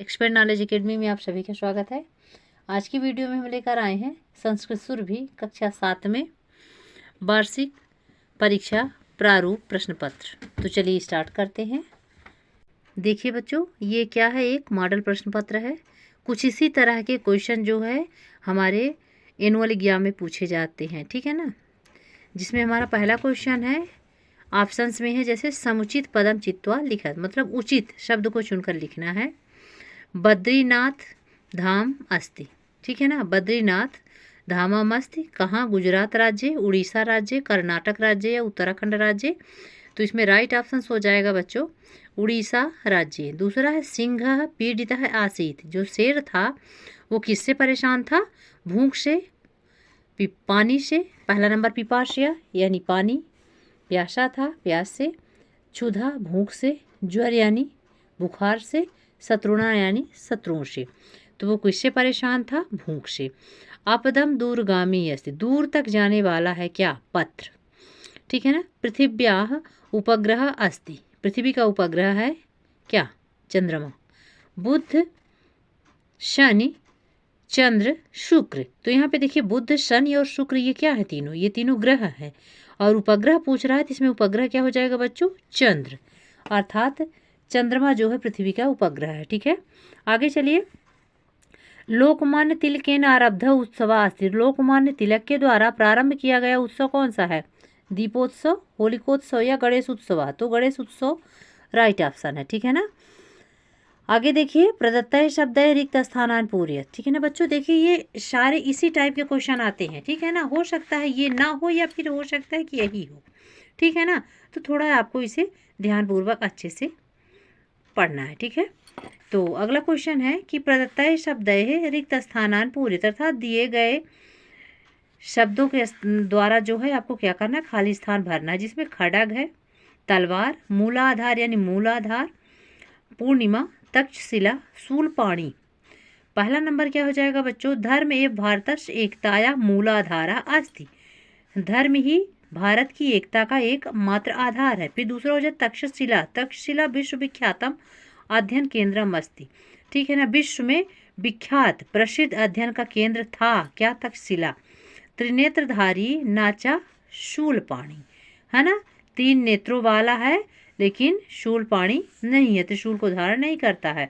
Expert knowledge academy में आप सभी का स्वागत है। आज की वीडियो में हम लेकर आए हैं संस्कृत सुरभि कक्षा 7 में वार्षिक परीक्षा प्रारूप प्रश्न पत्र। तो चलिए स्टार्ट करते हैं। देखिए बच्चों, ये क्या है, एक मॉडल प्रश्न पत्र है। कुछ इसी तरह के क्वेश्चन जो है हमारे एनुअल एग्जाम में पूछे जाते हैं, ठीक है ना। जिसमें हमारा पहला क्वेश्चन है, ऑप्शंस में है जैसे समुचित पदम चित्वा लिखत, मतलब उचित शब्द को चुनकर लिखना है। बद्रीनाथ धाम अस्ति, ठीक है ना। बद्रीनाथ धामम अस्ति कहाँ? गुजरात राज्य, उड़ीसा राज्य, कर्नाटक राज्य या उत्तराखंड राज्य। तो इसमें राइट ऑप्शन हो जाएगा बच्चों उड़ीसा राज्य। दूसरा है सिंह पीड़ित है आसीत, जो शेर था वो किससे परेशान था? भूख से, पानी से। पहला नंबर पिपाशया यानी पानी, प्यासा था प्यास से, क्षुधा भूख से, ज्वर यानी बुखार से, शत्रुणा यानी शत्रुओं से। तो वो किससे परेशान था? भूख से। आपदम दूरगामी अस्ति, दूर तक जाने वाला है क्या? पत्र, ठीक है ना। पृथिव्याः उपग्रह अस्ति, पृथ्वी का उपग्रह है क्या? चंद्रमा। बुध शनि चंद्र शुक्र, तो यहाँ पे देखिए बुध शनि और शुक्र ये क्या है? तीनों, ये तीनों ग्रह हैं। और उपग्रह पूछ रहा है तो इसमें उपग्रह क्या हो जाएगा बच्चों? चंद्र, अर्थात चंद्रमा जो है पृथ्वी का उपग्रह है, ठीक है। आगे चलिए। लोकमान्य तिलकेन आरब्ध उत्सव अस्ति, लोकमान्य तिलक के द्वारा प्रारंभ किया गया उत्सव कौन सा है? दीपोत्सव, होलिकोत्सव या गणेश उत्सव? तो गणेश उत्सव राइट ऑप्शन है, ठीक है ना। आगे देखिए, प्रदत्त शब्द है रिक्त स्थानान पूर्य, ठीक है ना बच्चों। देखिए ये सारे इसी टाइप के क्वेश्चन आते हैं, ठीक है ना। हो सकता है ये ना हो या फिर हो सकता है कि यही हो, ठीक है ना। तो थोड़ा आपको इसे ध्यानपूर्वक अच्छे से पढ़ना है, ठीक है। तो अगला क्वेश्चन है कि प्रदत्त शब्द है रिक्त स्थानान पूर्य, अर्थात दिए गए शब्दों के द्वारा जो है आपको क्या करना है? खाली स्थान भरना है। जिसमें खड्ग है, तलवार, मूलाधार यानी मूलाधार, पूर्णिमा, तक्षशिला, शूलपाणी। पहला नंबर क्या हो जाएगा बच्चों? धर्म एवं भारतस्य एकताया मूलाधारा अस्ति, धर्म ही भारत की एकता का एक मात्र आधार है। फिर दूसरा हो जाए तक्षशिला, तक्षशिला विश्वविख्यातम अध्ययन केंद्रम अस्ति, ठीक है ना। विश्व में विख्यात प्रसिद्ध अध्ययन का केंद्र था क्या? तक्षशिला। त्रिनेत्रधारी नाचा शूलपाणी, है ना। 3 नेत्रों वाला है लेकिन शूलपाणी नहीं है, त्रिशूल को धारण नहीं करता है।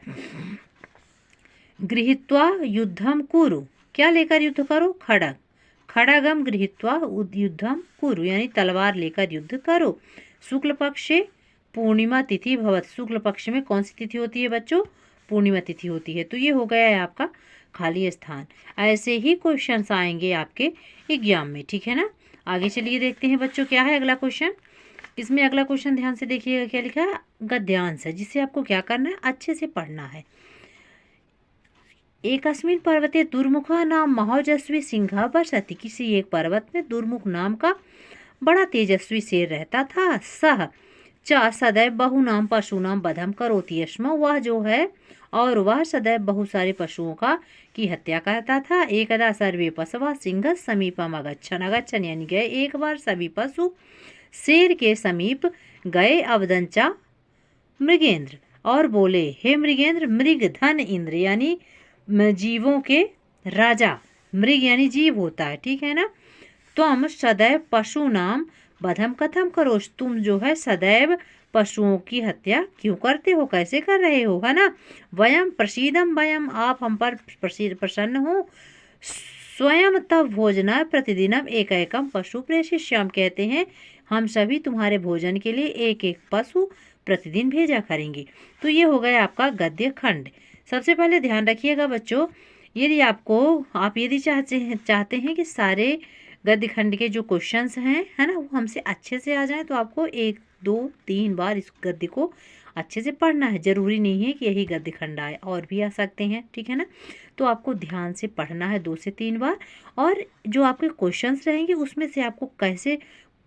गृहीत्वा युद्धम कुरु, क्या लेकर युद्ध करो? खड्ग, खड्गम गृहीत्वा युद्धम कुरु, यानी तलवार लेकर युद्ध करो। शुक्ल पक्ष पूर्णिमा तिथि भवत, शुक्ल पक्ष में कौन सी तिथि होती है बच्चों? पूर्णिमा तिथि होती है। तो ये हो गया है आपका खाली स्थान। ऐसे ही क्वेश्चंस आएंगे आपके एग्जाम में, ठीक है ना। आगे चलिए देखते हैं बच्चों क्या है अगला क्वेश्चन। इसमें अगला क्वेश्चन ध्यान से देखिएगा, क्या लिखा है? गद्यांश है, जिससे आपको क्या करना है? अच्छे से पढ़ना है। एकस्मिन पर्वते दुर्मुख नाम महोजस्वी सिंह वसति, किसी एक पर्वत में दुर्मुख नाम का बड़ा तेजस्वी शेर रहता था। सह च सदैव बहुनाम पशुनाम वधम करोति यस्म, वह जो है और वह सदैव बहुत सारे पशुओं का की हत्या करता था। एकदा सर्वे पशव सिंह समीपम अगच्छन, अगच्छन यानी गए। एक बार सभी पशु शेर के समीप गए। अवदंचा मृगेंद्र, और बोले हे मृगेंद्र, मृग धन इंद्र यानी जीवों के राजा, मृग यानी जीव होता है, ठीक है ना। तुम सदैव पशु नाम बधम कथम करो, तुम जो है सदैव पशुओं की हत्या क्यों करते हो? कैसे कर रहे हो, है ना। वयम प्रसीदम वयम, आप हम पर प्रसन्न हो। स्वयं तब भोजना प्रतिदिनम एक एकम पशु प्रेषिष्याम, कहते हैं हम सभी तुम्हारे भोजन के लिए एक एक पशु प्रतिदिन भेजा करेंगे। तो ये हो गया आपका गद्य खंड। सबसे पहले ध्यान रखिएगा बच्चों, यदि आप यदि चाहते हैं कि सारे गद्य खंड के जो क्वेश्चंस हैं, है ना, वो हमसे अच्छे से आ जाएं, तो आपको 1 2 3 बार इस गद्य को अच्छे से पढ़ना है। ज़रूरी नहीं है कि यही गद्य खंड आए, और भी आ सकते हैं, ठीक है ना। तो आपको ध्यान से पढ़ना है 2 से 3 बार। और जो आपके क्वेश्चंस रहेंगे उसमें से आपको कैसे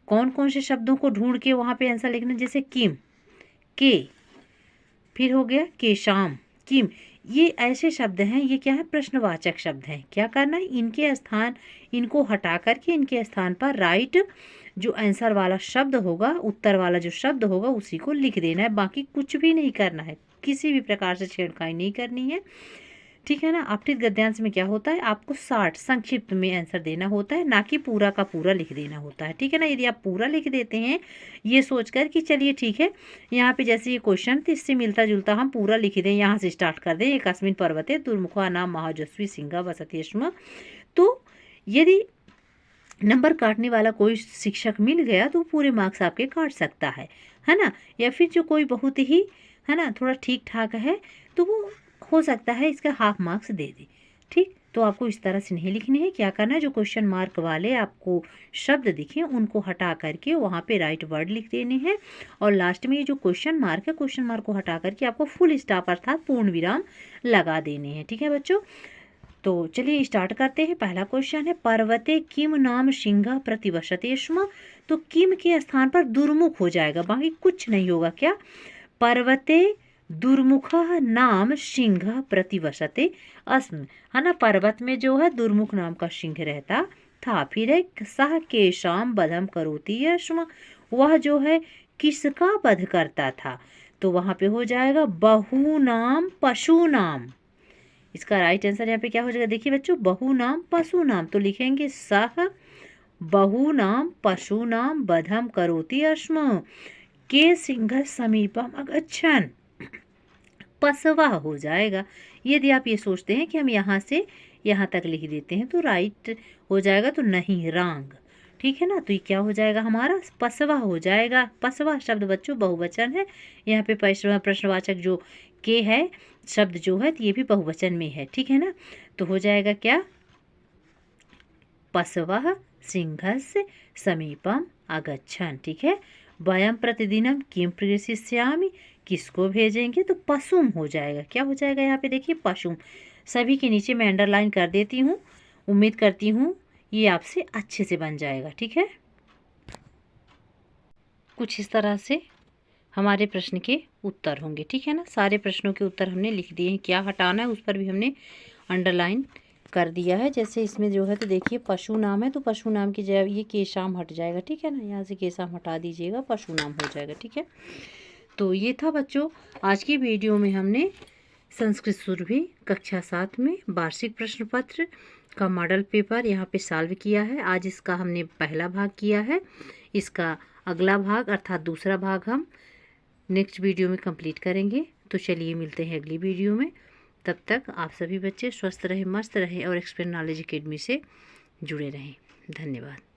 कौन कौन से शब्दों को ढूंढ के वहाँ पे आंसर लिखना, जैसे किम, के, फिर हो गया केशाम, किम, ये ऐसे शब्द हैं, ये क्या है? प्रश्नवाचक शब्द हैं। क्या करना है? इनके स्थान, इनको हटा करके इनके स्थान पर राइट जो आंसर वाला शब्द होगा, उत्तर वाला जो शब्द होगा, उसी को लिख देना है। बाकी कुछ भी नहीं करना है, किसी भी प्रकार से छेड़खानी नहीं करनी है, ठीक है ना। अपठित गद्यांश में क्या होता है, आपको 60 संक्षिप्त में आंसर देना होता है, ना कि पूरा का पूरा लिख देना होता है, ठीक है ना। यदि आप पूरा लिख देते हैं ये सोचकर कि चलिए ठीक है, यहाँ पे जैसे ये क्वेश्चन तो इससे मिलता जुलता हम पूरा लिख दें, यहाँ से स्टार्ट कर दें, एकस्मिन् पर्वते दुर्मुखा नाम महाजस्वी सिंहा वसति स्म, तो यदि नंबर काटने वाला कोई शिक्षक मिल गया तो पूरे मार्क्स आपके काट सकता है ना। या फिर जो कोई बहुत ही है ना थोड़ा ठीक ठाक है तो वो हो सकता है इसका हाफ मार्क्स दे दे, ठीक। तो आपको इस तरह से नहीं लिखने है, क्या करना है, जो क्वेश्चन मार्क वाले आपको शब्द दिखे उनको हटा करके वहाँ पे राइट वर्ड लिख देने हैं, और लास्ट में ये जो क्वेश्चन मार्क है, क्वेश्चन मार्क को हटा करके आपको फुल स्टॉप अर्थात पूर्ण विराम लगा देने हैं, ठीक है बच्चों। तो चलिए स्टार्ट करते हैं। पहला क्वेश्चन है, पर्वते किम नाम सिंह प्रतिवसते स्म, तो किम के स्थान पर दुर्मुख हो जाएगा, बाकी कुछ नहीं होगा। क्या, पर्वते दुर्मुख नाम सिंह प्रतिवसते अस्म, है ना। पर्वत में जो है दुर्मुख नाम का सिंह रहता था। फिर एक सह केशाम बधम करोति अस्म, वह जो है किसका वध करता था, तो वहाँ पे हो जाएगा बहु नाम पशु नाम। इसका राइट आंसर यहाँ पे क्या हो जाएगा, देखिए बच्चों, बहु नाम पशु नाम, तो लिखेंगे सह बहु नाम पशु नाम बधम करोति अस्म के सिंह समीपम अगच्छन्, पसवा हो जाएगा। यदि आप ये सोचते हैं कि हम यहाँ से यहाँ तक लिख देते हैं तो राइट हो जाएगा, तो नहीं, रॉन्ग, ठीक है ना। तो ये क्या हो जाएगा हमारा, पसवा हो जाएगा। पसवा शब्द बच्चों बहुवचन है, यहाँ पे प्रश्नवाचक जो के है शब्द जो है तो ये भी बहुवचन में है, ठीक है ना। तो हो जाएगा क्या, पसवा सिंहस्य समीपम अगच्छन्, ठीक है। वयम प्रतिदिनम किम प्रेषयिष्यामि, किसको भेजेंगे, तो पशुम हो जाएगा। क्या हो जाएगा यहाँ पे देखिए, पशुम। सभी के नीचे मैं अंडरलाइन कर देती हूँ, उम्मीद करती हूँ ये आपसे अच्छे से बन जाएगा, ठीक है। कुछ इस तरह से हमारे प्रश्न के उत्तर होंगे, ठीक है ना। सारे प्रश्नों के उत्तर हमने लिख दिए हैं, क्या हटाना है उस पर भी हमने अंडरलाइन कर दिया है। जैसे इसमें जो है तो देखिए पशु नाम है, तो पशु नाम की जगह ये केशाम हट जाएगा, ठीक है ना। यहाँ से केशाम हटा दीजिएगा, पशु नाम हो जाएगा, ठीक है। तो ये था बच्चों आज की वीडियो में हमने संस्कृत सुरभि कक्षा 7 में वार्षिक प्रश्न पत्र का मॉडल पेपर यहाँ पे सॉल्व किया है। आज इसका हमने पहला भाग किया है, इसका अगला भाग अर्थात दूसरा भाग हम नेक्स्ट वीडियो में कंप्लीट करेंगे। तो चलिए मिलते हैं अगली वीडियो में, तब तक आप सभी बच्चे स्वस्थ रहें, मस्त रहें और एक्सप्लेन नॉलेज एकेडमी से जुड़े रहें। धन्यवाद।